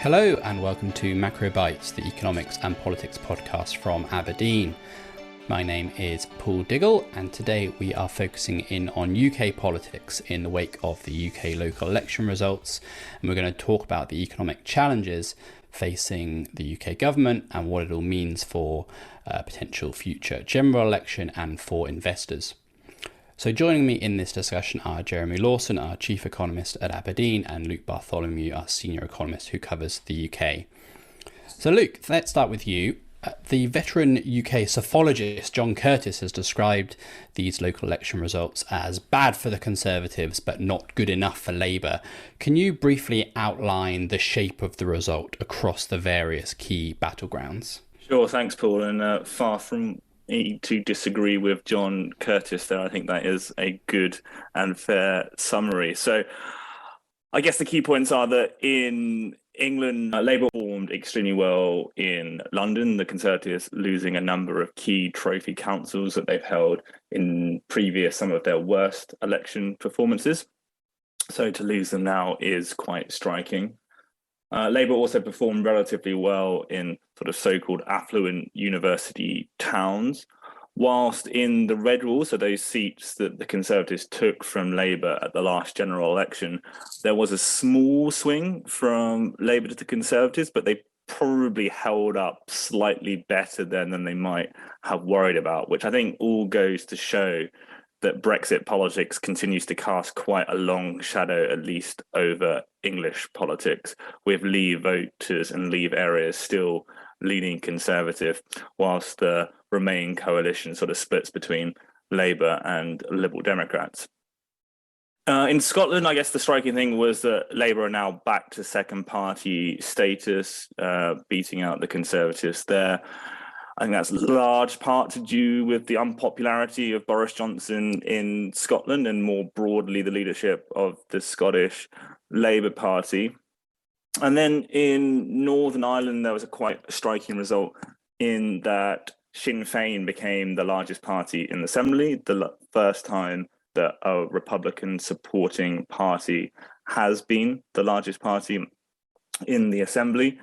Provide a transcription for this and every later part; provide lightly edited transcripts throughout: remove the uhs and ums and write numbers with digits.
Hello and welcome to Macro Bites, the economics and politics podcast from Aberdeen. My name is Paul Diggle, and today we are focusing in on UK politics in the wake of the UK local election results, and we're going to talk about the economic challenges facing the UK government and what it all means for a potential future general election and for investors. So joining me in this discussion are Jeremy Lawson, our chief economist at Aberdeen, and Luke Bartholomew, our senior economist who covers the UK. So Luke, let's start with you. The veteran UK psophologist John Curtis has described these local election results as bad for the Conservatives but not good enough for Labour. Can you briefly outline the shape of the result across the various key battlegrounds? Sure, thanks, Paul. And far from me to disagree with John Curtis there, I think that is a good and fair summary. So I guess the key points are that in England, Labour performed extremely well in London, the Conservatives losing a number of key trophy councils that they've held in some of their worst election performances. So to lose them now is quite striking. Labour also performed relatively well in sort of so-called affluent university towns, whilst in the red wall, so those seats that the Conservatives took from Labour at the last general election, there was a small swing from Labour to the Conservatives, but they probably held up slightly better than they might have worried about, which I think all goes to show that Brexit politics continues to cast quite a long shadow, at least over English politics, with Leave voters and Leave areas still leaning Conservative, whilst the Remain coalition sort of splits between Labour and Liberal Democrats. In Scotland, I guess the striking thing was that Labour are now back to second party status, beating out the Conservatives there. I think that's large part to do with the unpopularity of Boris Johnson in Scotland and more broadly the leadership of the Scottish Labour Party. And then in Northern Ireland, there was a quite striking result in that Sinn Féin became the largest party in the Assembly, the first time that a Republican supporting party has been the largest party in the Assembly.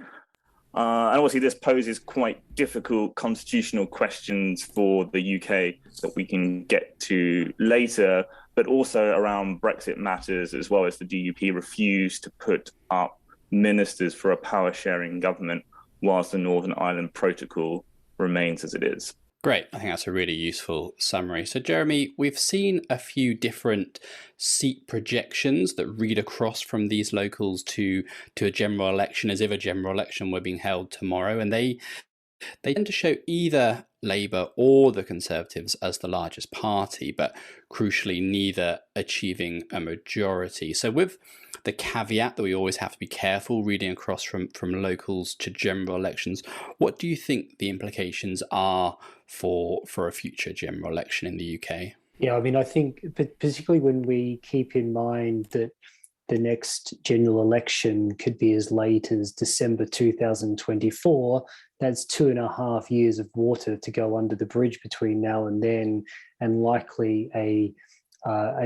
And obviously this poses quite difficult constitutional questions for the UK that we can get to later, but also around Brexit matters, as well as the DUP refused to put up ministers for a power-sharing government whilst the Northern Ireland Protocol remains as it is. Great. I think that's a really useful summary. So, Jeremy, we've seen a few different seat projections that read across from these locals to a general election, as if a general election were being held tomorrow. And they tend to show either Labour or the Conservatives as the largest party, but crucially, neither achieving a majority. So with the caveat that we always have to be careful reading across from locals to general elections, what do you think the implications are for a future general election in the UK? Yeah, I mean, I think particularly when we keep in mind that the next general election could be as late as December 2024, that's 2.5 years of water to go under the bridge between now and then, and likely a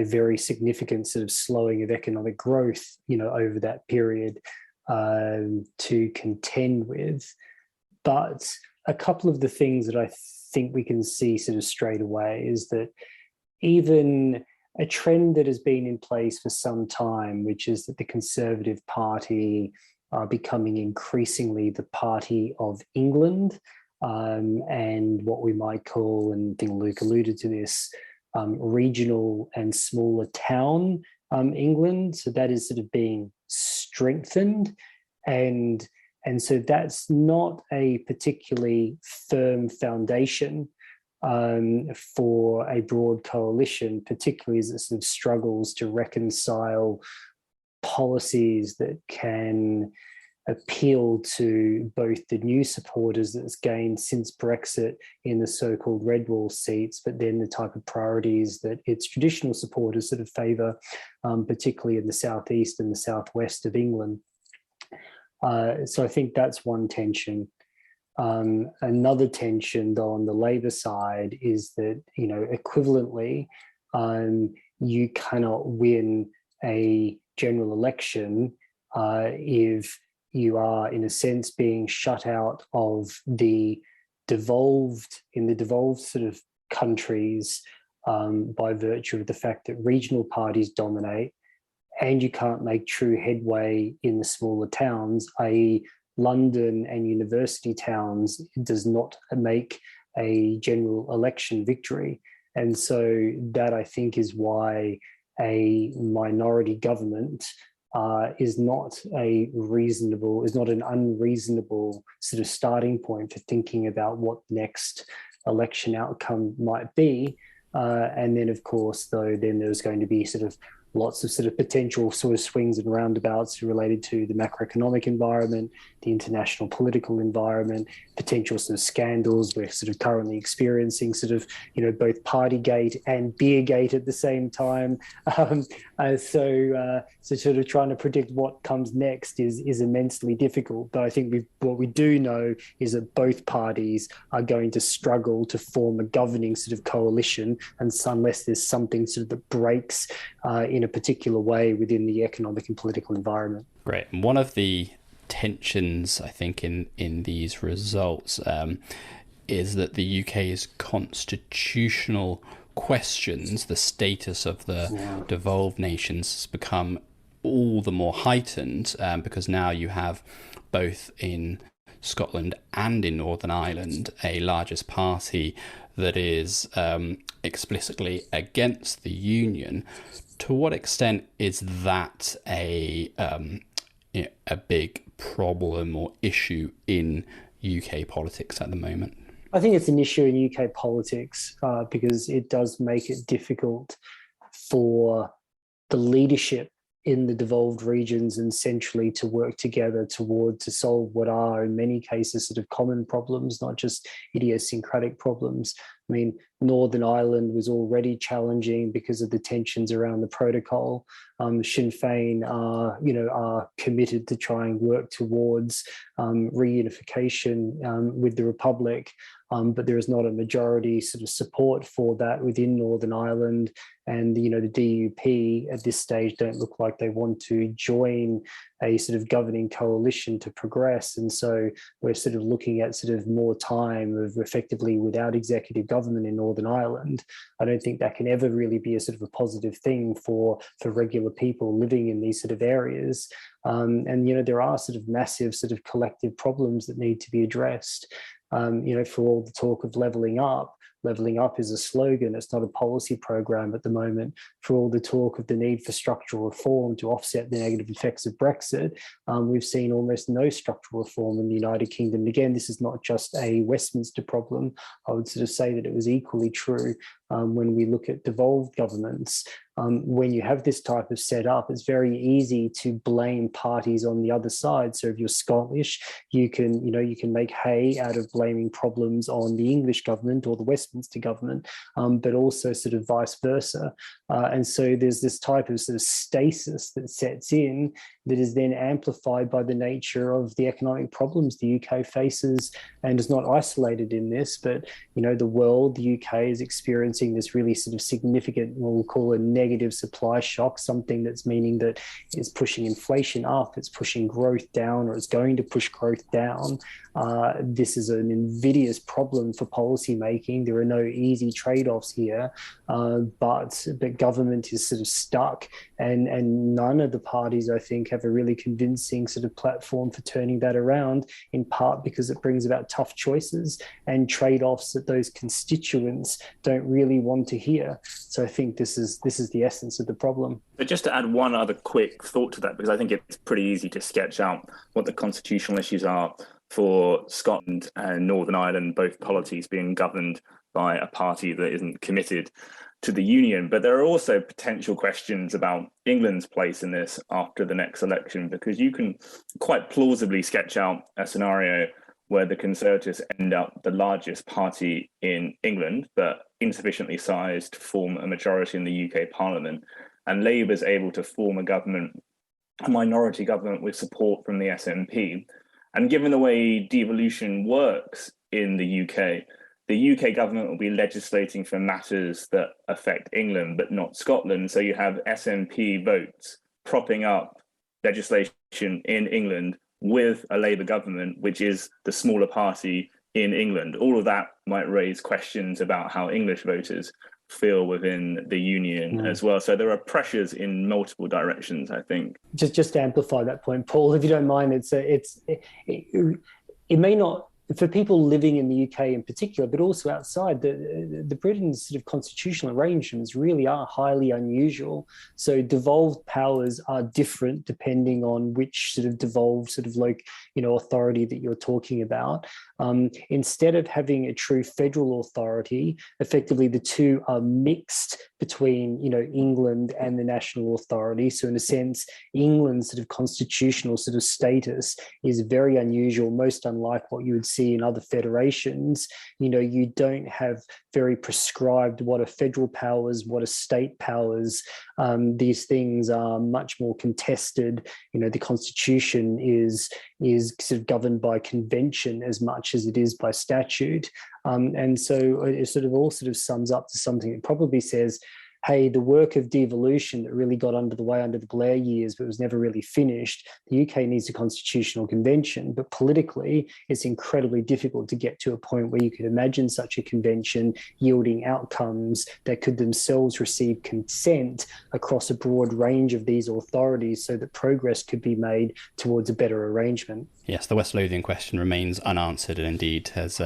very significant sort of slowing of economic growth, over that period to contend with. But a couple of the things that I think we can see sort of straight away is that even a trend that has been in place for some time, which is that the Conservative Party are becoming increasingly the party of England, and what we might call, and I think Luke alluded to this, regional and smaller town England. So that is sort of being strengthened. And so that's not a particularly firm foundation for a broad coalition, particularly as it sort of struggles to reconcile policies that can appeal to both the new supporters that it's gained since Brexit in the so-called red wall seats, but then the type of priorities that its traditional supporters sort of favour, particularly in the southeast and the southwest of England. So I think that's one tension. Another tension, though, on the Labour side is that, equivalently, you cannot win a general election if you are, in a sense, being shut out of the devolved sort of countries by virtue of the fact that regional parties dominate, and you can't make true headway in the smaller towns, i.e. London and university towns does not make a general election victory. And so that, I think, is why a minority government is not an unreasonable sort of starting point for thinking about what the next election outcome might be. And then, of course, then there's going to be sort of lots of sort of potential sort of swings and roundabouts related to the macroeconomic environment, the international political environment, potential sort of scandals. We're sort of currently experiencing sort of, both Partygate and Beergate at the same time. So sort of trying to predict what comes next is immensely difficult. But I think what we do know is that both parties are going to struggle to form a governing sort of coalition, and unless there's something sort of that breaks in a particular way within the economic and political environment. Great. And one of the tensions, I think, in these results is that the UK's constitutional questions, the status of the devolved nations, has become all the more heightened because now you have both in Scotland and in Northern Ireland a largest party that is explicitly against the union. To what extent is that a big problem or issue in UK politics at the moment? I think it's an issue in UK politics because it does make it difficult for the leadership in the devolved regions and centrally to work together to solve what are, in many cases, sort of common problems, not just idiosyncratic problems. I mean, Northern Ireland was already challenging because of the tensions around the protocol. Sinn Féin are committed to try and work towards reunification with the Republic, but there is not a majority sort of support for that within Northern Ireland. And, the DUP at this stage don't look like they want to join a sort of governing coalition to progress. And so we're sort of looking at sort of more time of effectively without executive government in Northern Ireland. I don't think that can ever really be a sort of a positive thing for regular people living in these sort of areas. And, there are sort of massive sort of collective problems that need to be addressed. For all the talk of levelling up is a slogan. It's not a policy program at the moment. For all the talk of the need for structural reform to offset the negative effects of Brexit, we've seen almost no structural reform in the United Kingdom. Again, this is not just a Westminster problem. I would sort of say that it was equally true when we look at devolved governments. When you have this type of setup, it's very easy to blame parties on the other side. So if you're Scottish, you can make hay out of blaming problems on the English government or the Westminster government, but also sort of vice versa. And so there's this type of sort of stasis that sets in that is then amplified by the nature of the economic problems the UK faces, and is not isolated in this, but the UK is experiencing this really sort of significant, what we'll call a negative supply shock, something that's meaning that it's pushing inflation up, it's pushing growth down, or it's going to push growth down. This is an invidious problem for policy making. There are no easy trade-offs here, but government is sort of stuck, and none of the parties, I think, have a really convincing sort of platform for turning that around, in part because it brings about tough choices and trade-offs that those constituents don't really want to hear. So I think this is the essence of the problem. But just to add one other quick thought to that, because I think it's pretty easy to sketch out what the constitutional issues are for Scotland and Northern Ireland, both polities being governed by a party that isn't committed to the union. But there are also potential questions about England's place in this after the next election, because you can quite plausibly sketch out a scenario where the Conservatives end up the largest party in England, but insufficiently sized to form a majority in the UK Parliament, and Labour's able to form a minority government with support from the SNP. And given the way devolution works in the UK government will be legislating for matters that affect England, but not Scotland. So you have SNP votes propping up legislation in England with a Labour government, which is the smaller party in England. All of that might raise questions about how English voters feel within the union as well. So there are pressures in multiple directions, I think. Just to amplify that point, Paul, if you don't mind, it may not, for people living in the UK in particular, but also outside, the Britain's sort of constitutional arrangements really are highly unusual. So devolved powers are different depending on which sort of devolved sort of authority that you're talking about. Instead of having a true federal authority, effectively the two are mixed between England and the national authority. So in a sense, England's sort of constitutional sort of status is very unusual, most unlike what you would see in other federations. You don't have very prescribed what are federal powers, what are state powers. These things are much more contested. The constitution is sort of governed by convention as much as it is by statute. And so it sort of all sort of sums up to something that probably says, hey, the work of devolution that really got underway under the Blair years but was never really finished, the UK needs a constitutional convention, but politically it's incredibly difficult to get to a point where you could imagine such a convention yielding outcomes that could themselves receive consent across a broad range of these authorities so that progress could be made towards a better arrangement. Yes, the West Lothian question remains unanswered, and indeed has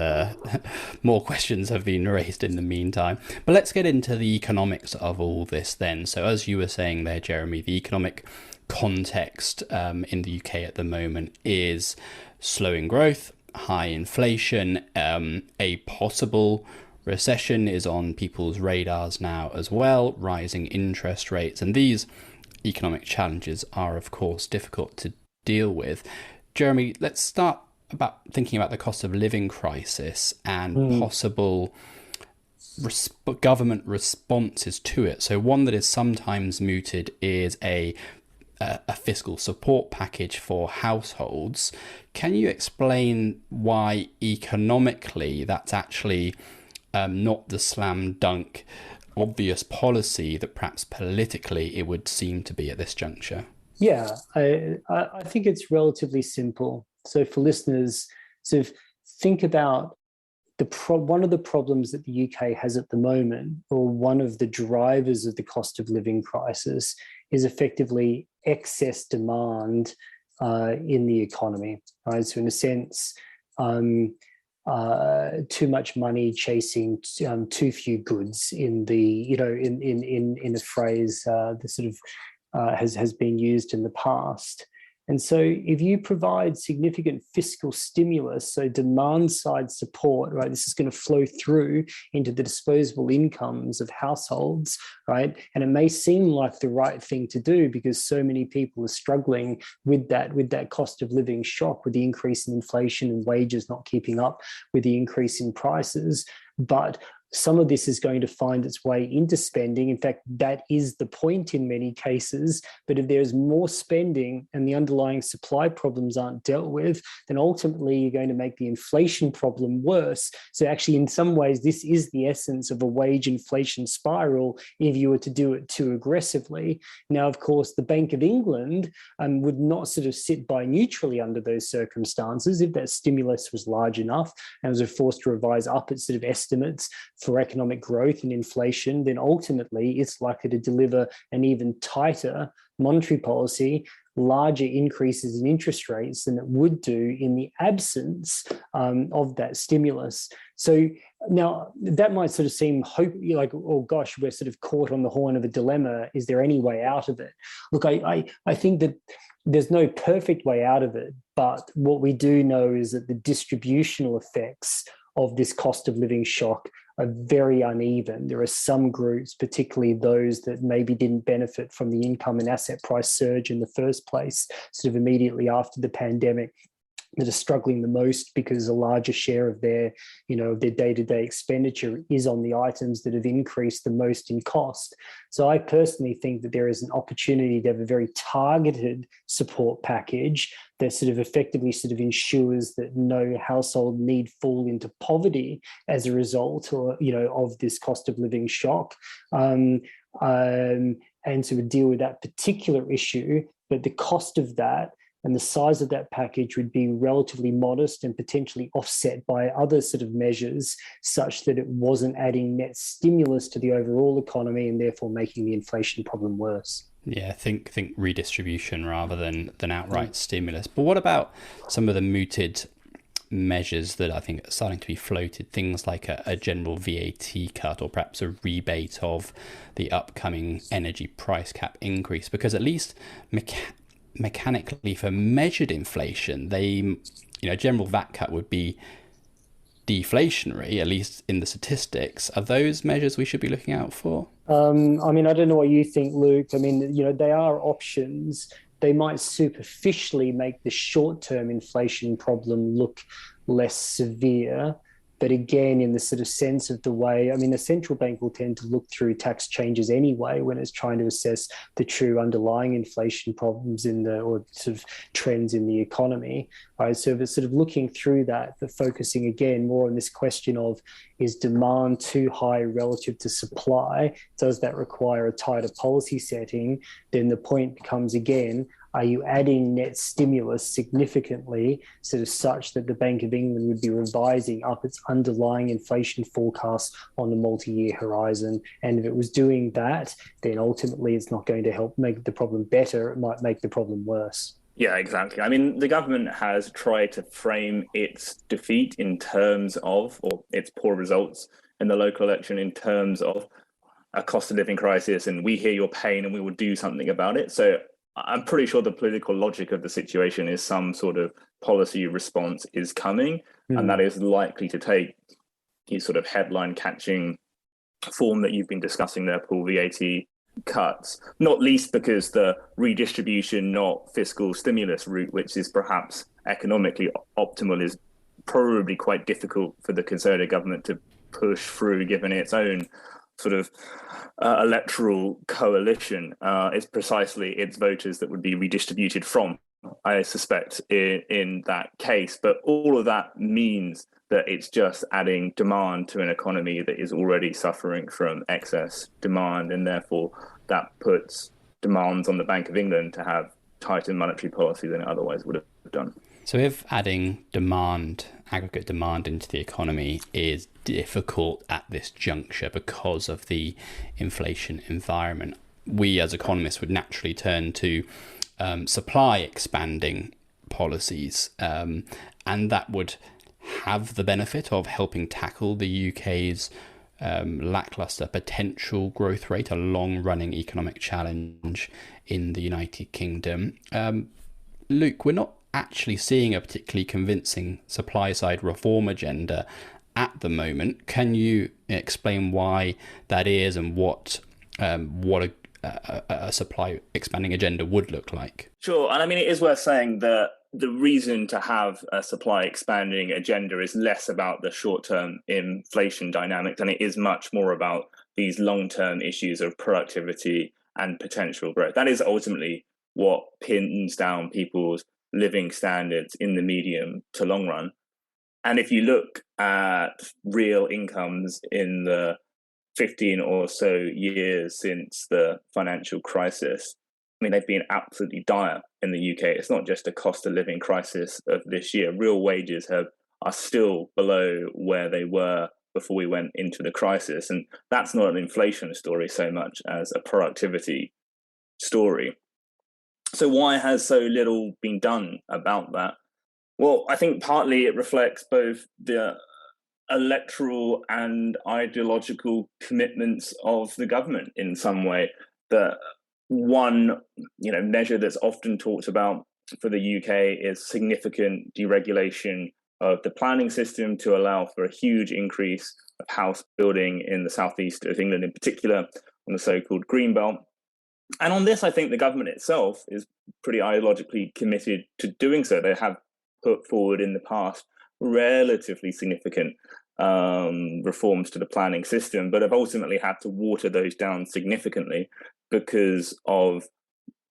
more questions have been raised in the meantime. But let's get into the economics of all this then. So as you were saying there, Jeremy, the economic context in the UK at the moment is slowing growth, high inflation, a possible recession is on people's radars now as well, rising interest rates, and these economic challenges are, of course, difficult to deal with. Jeremy, let's start about thinking about the cost of living crisis and possible government responses to it. So one that is sometimes mooted is a fiscal support package for households. Can you explain why economically that's actually not the slam dunk obvious policy that perhaps politically it would seem to be at this juncture? Yeah, I think it's relatively simple. So for listeners, sort of think about one of the problems that the UK has at the moment, or one of the drivers of the cost of living crisis, is effectively excess demand in the economy. Right? So in a sense, too much money chasing too few goods. In the in a phrase that sort of has been used in the past. And so if you provide significant fiscal stimulus, so demand side support, right, this is going to flow through into the disposable incomes of households, right? And it may seem like the right thing to do because so many people are struggling with that cost of living shock, with the increase in inflation and wages not keeping up with the increase in prices. But some of this is going to find its way into spending. In fact, that is the point in many cases. But if there's more spending and the underlying supply problems aren't dealt with, then ultimately you're going to make the inflation problem worse. So actually, in some ways, this is the essence of a wage inflation spiral if you were to do it too aggressively. Now, of course, the Bank of England would not sort of sit by neutrally under those circumstances. If that stimulus was large enough and was forced to revise up its sort of estimates for economic growth and inflation, then ultimately it's likely to deliver an even tighter monetary policy, larger increases in interest rates than it would do in the absence of that stimulus. So now that might sort of seem like, oh gosh, we're sort of caught on the horn of a dilemma. Is there any way out of it? Look, I think that there's no perfect way out of it, but what we do know is that the distributional effects of this cost of living shock are very uneven. There are some groups, particularly those that maybe didn't benefit from the income and asset price surge in the first place, sort of immediately after the pandemic, that are struggling the most because a larger share of their day-to-day expenditure is on the items that have increased the most in cost. So I personally think that there is an opportunity to have a very targeted support package that sort of effectively sort of ensures that no household need fall into poverty as a result of this cost of living shock, and to deal with that particular issue. But the cost of that and the size of that package would be relatively modest and potentially offset by other sort of measures such that it wasn't adding net stimulus to the overall economy and therefore making the inflation problem worse. Yeah, think redistribution rather than outright stimulus. But what about some of the mooted measures that I think are starting to be floated, things like a general VAT cut or perhaps a rebate of the upcoming energy price cap increase? Because at least mechanically for measured inflation, general VAT cut would be deflationary, at least in the statistics. Are those measures we should be looking out for? I don't know what you think, Luke. They are options. They might superficially make the short-term inflation problem look less severe. But again, in the sort of sense of the way, the central bank will tend to look through tax changes anyway when it's trying to assess the true underlying inflation problems or sort of trends in the economy. Right? So if it's sort of looking through that, but focusing again more on this question of, is demand too high relative to supply? Does that require a tighter policy setting? Then the point becomes again, are you adding net stimulus significantly, sort of such that the Bank of England would be revising up its underlying inflation forecast on a multi-year horizon? And if it was doing that, then ultimately it's not going to help make the problem better. It might make the problem worse. Yeah, exactly. The government has tried to frame its defeat in terms of, or its poor results in the local election in terms of a cost of living crisis, and we hear your pain and we will do something about it. So I'm pretty sure the political logic of the situation is some sort of policy response is coming, and that is likely to take the sort of headline catching form that you've been discussing there, Paul, VAT cuts, not least because the redistribution, not fiscal stimulus route, which is perhaps economically optimal, is probably quite difficult for the Conservative government to push through, given its own sort of electoral coalition. It's precisely its voters that would be redistributed from, I suspect, in that case. But all of that means that it's just adding demand to an economy that is already suffering from excess demand, and therefore that puts demands on the Bank of England to have tighter monetary policy than it otherwise would have done. So if adding aggregate demand into the economy is difficult at this juncture because of the inflation environment, we as economists would naturally turn to supply expanding policies, and that would have the benefit of helping tackle the UK's lackluster potential growth rate, a long-running economic challenge in the United Kingdom. Luke, we're not actually seeing a particularly convincing supply-side reform agenda at the moment. Can you explain why that is and what a supply expanding agenda would look like? Sure. And it is worth saying that the reason to have a supply expanding agenda is less about the short-term inflation dynamics, and it is much more about these long-term issues of productivity and potential growth. That is ultimately what pins down people's living standards in the medium to long run. And if you look at real incomes in the 15 or so years since the financial crisis, they've been absolutely dire in the UK. It's not just a cost of living crisis of this year. Real wages are still below where they were before we went into the crisis. And that's not an inflation story so much as a productivity story. So why has so little been done about that? Well, I think partly it reflects both the electoral and ideological commitments of the government in some way. The one measure that's often talked about for the UK is significant deregulation of the planning system to allow for a huge increase of house building in the southeast of England, in particular on the so-called Green Belt. And on this, I think the government itself is pretty ideologically committed to doing so. They have put forward in the past relatively significant reforms to the planning system, but have ultimately had to water those down significantly because of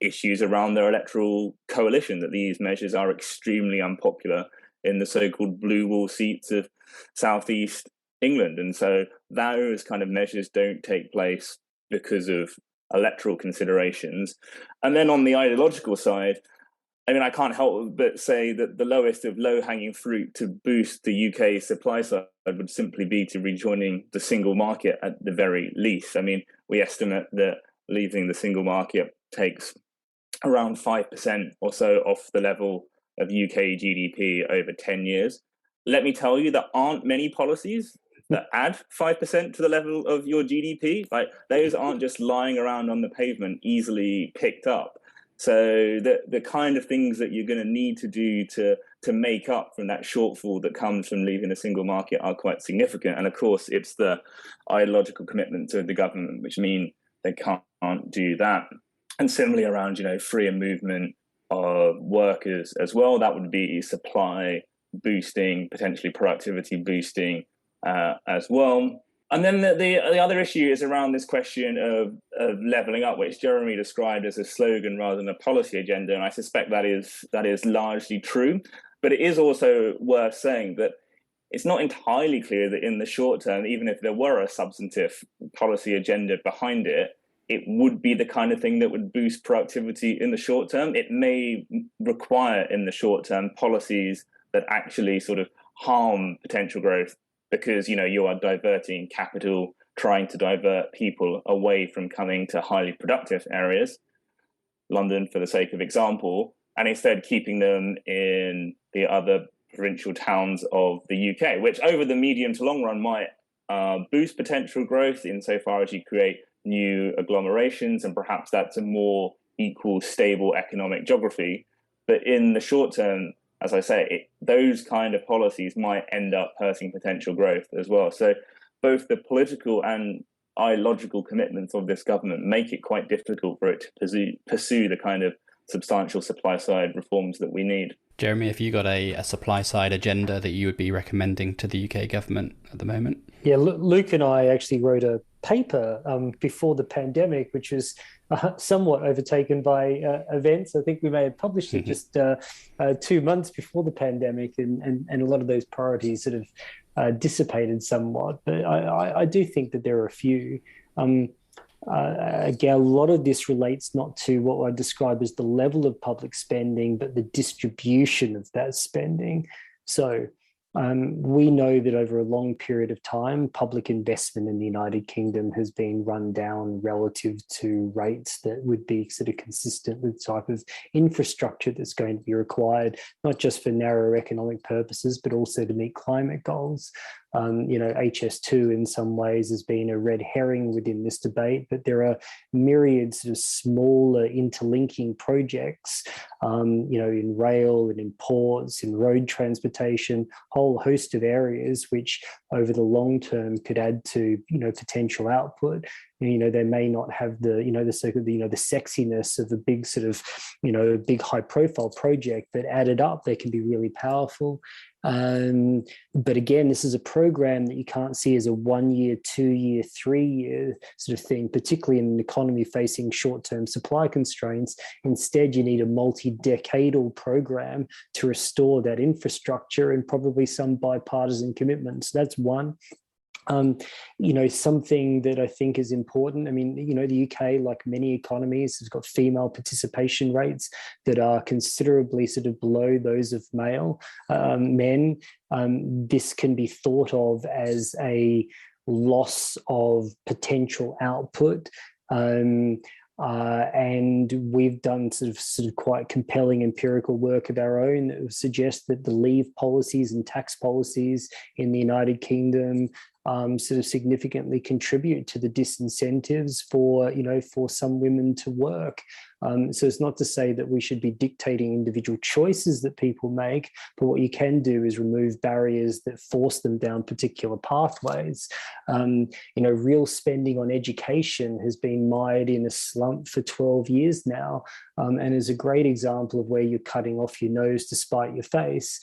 issues around their electoral coalition, that these measures are extremely unpopular in the so-called blue wall seats of southeast England. And so those kind of measures don't take place because of electoral considerations. And then on the ideological side, I mean, I can't help but say that the lowest of low-hanging fruit to boost the UK supply side would simply be to rejoining the single market at the very least. I mean, we estimate that leaving the single market takes around 5% or so off the level of UK GDP over 10 years. Let me tell you, there aren't many policies that add 5% to the level of your GDP. Like, those aren't just lying around on the pavement, easily picked up. So the kind of things that you're going to need to do to make up from that shortfall that comes from leaving a single market are quite significant. And of course, it's the ideological commitment to the government, which mean they can't do that. And similarly around, freer movement of workers as well, that would be supply boosting, potentially productivity boosting as well. And then the other issue is around this question of levelling up, which Jeremy described as a slogan rather than a policy agenda. And I suspect that is largely true. But it is also worth saying that it's not entirely clear that in the short term, even if there were a substantive policy agenda behind it, it would be the kind of thing that would boost productivity in the short term. It may require in the short term policies that actually sort of harm potential growth, because you are diverting capital, trying to divert people away from coming to highly productive areas, London for the sake of example, and instead keeping them in the other provincial towns of the UK, which over the medium to long run might boost potential growth insofar as you create new agglomerations, and perhaps that's a more equal, stable economic geography. But in the short term, as I say, those kind of policies might end up hurting potential growth as well. So both the political and ideological commitments of this government make it quite difficult for it to pursue the kind of substantial supply side reforms that we need. Jeremy, have you got a supply side agenda that you would be recommending to the UK government at the moment? Yeah, Luke and I actually wrote a paper before the pandemic, which was somewhat overtaken by events. I think we may have published it just 2 months before the pandemic, and a lot of those priorities sort of dissipated somewhat. But I do think that there are a few. Again, a lot of this relates not to what I describe as the level of public spending, but the distribution of that spending. So we know that over a long period of time, public investment in the United Kingdom has been run down relative to rates that would be sort of consistent with the type of infrastructure that's going to be required, not just for narrow economic purposes, but also to meet climate goals. HS2 in some ways has been a red herring within this debate, but there are myriad sort of smaller interlinking projects, in rail and in ports, in road transportation, whole host of areas which over the long term could add to, potential output. They may not have the sexiness of a big sort of, big high profile project, but added up, they can be really powerful. But again, this is a program that you can't see as a 1 year, 2 year, 3 year sort of thing, particularly in an economy facing short-term supply constraints. Instead, you need a multi-decadal program to restore that infrastructure and probably some bipartisan commitments. That's one. Something that I think is important. I mean, the UK, like many economies, has got female participation rates that are considerably sort of below those of men. This can be thought of as a loss of potential output. And we've done sort of quite compelling empirical work of our own that would suggest that the leave policies and tax policies in the United Kingdom sort of significantly contribute to the disincentives for some women to work. So it's not to say that we should be dictating individual choices that people make, but what you can do is remove barriers that force them down particular pathways. Real spending on education has been mired in a slump for 12 years now, and is a great example of where you're cutting off your nose to spite your face,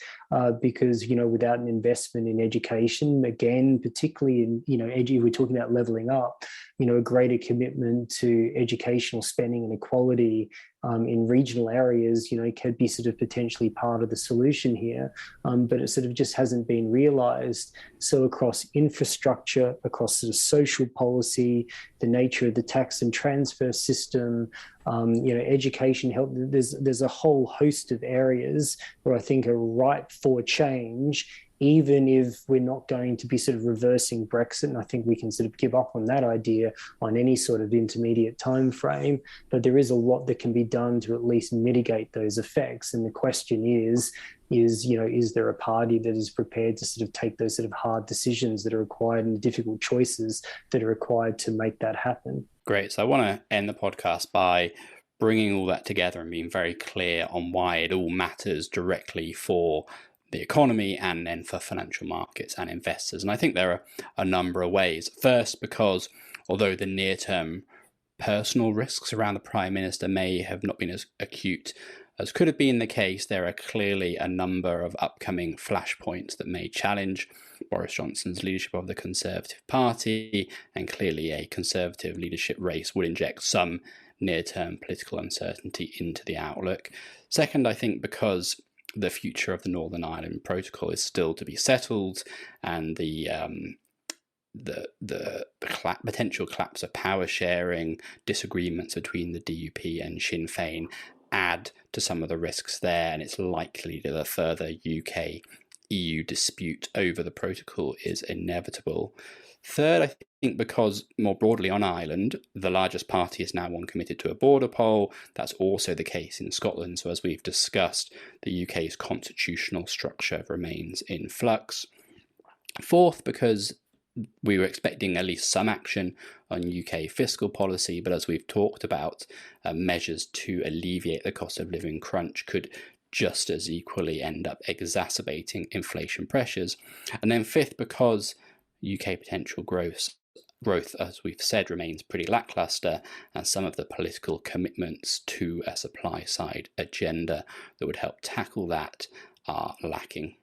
because without an investment in education, again, particularly particularly in, we're talking about levelling up, a greater commitment to educational spending and equality in regional areas, could be sort of potentially part of the solution here, but it sort of just hasn't been realised. So across infrastructure, across sort of social policy, the nature of the tax and transfer system, education, health, there's a whole host of areas where I think are ripe for change, even if we're not going to be sort of reversing Brexit. And I think we can sort of give up on that idea on any sort of intermediate time frame. But there is a lot that can be done to at least mitigate those effects. And the question is there a party that is prepared to sort of take those sort of hard decisions that are required and the difficult choices that are required to make that happen? Great. So I want to end the podcast by bringing all that together and being very clear on why it all matters directly for the economy and then for financial markets and investors. And I think there are a number of ways. First, because although the near-term personal risks around the Prime Minister may have not been as acute as could have been the case, there are clearly a number of upcoming flashpoints that may challenge Boris Johnson's leadership of the Conservative Party, and clearly a Conservative leadership race would inject some near-term political uncertainty into the outlook. Second, I think because the future of the Northern Ireland Protocol is still to be settled, and the potential collapse of power sharing, disagreements between the DUP and Sinn Féin add to some of the risks there, and it's likely that a further UK-EU dispute over the protocol is inevitable. Third, I think because more broadly on Ireland, the largest party is now one committed to a border poll. That's also the case in Scotland. So as we've discussed, the UK's constitutional structure remains in flux. Fourth, because we were expecting at least some action on UK fiscal policy, but as we've talked about, measures to alleviate the cost of living crunch could just as equally end up exacerbating inflation pressures. And then fifth, because UK potential growth, as we've said, remains pretty lackluster, and some of the political commitments to a supply side agenda that would help tackle that are lacking.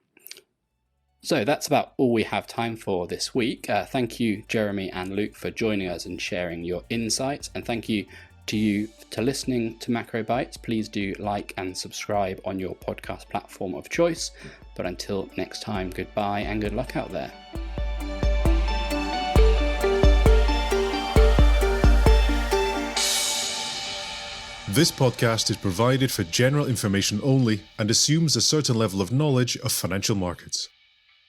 So that's about all we have time for this week. Thank you, Jeremy and Luke, for joining us and sharing your insights. And thank you to you for listening to Macro Bites. Please do like and subscribe on your podcast platform of choice. But until next time, goodbye and good luck out there. This podcast is provided for general information only and assumes a certain level of knowledge of financial markets.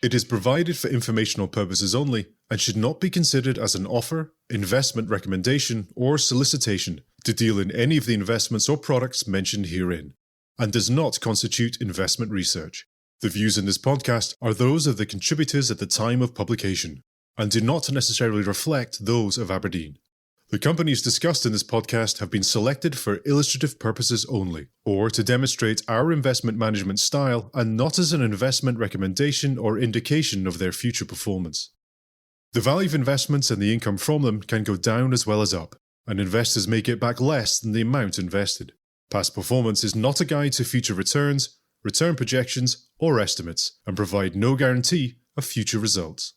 It is provided for informational purposes only and should not be considered as an offer, investment recommendation, or solicitation to deal in any of the investments or products mentioned herein, and does not constitute investment research. The views in this podcast are those of the contributors at the time of publication and do not necessarily reflect those of Aberdeen. The companies discussed in this podcast have been selected for illustrative purposes only, or to demonstrate our investment management style and not as an investment recommendation or indication of their future performance. The value of investments and the income from them can go down as well as up, and investors may get back less than the amount invested. Past performance is not a guide to future returns, return projections, or estimates, and provide no guarantee of future results.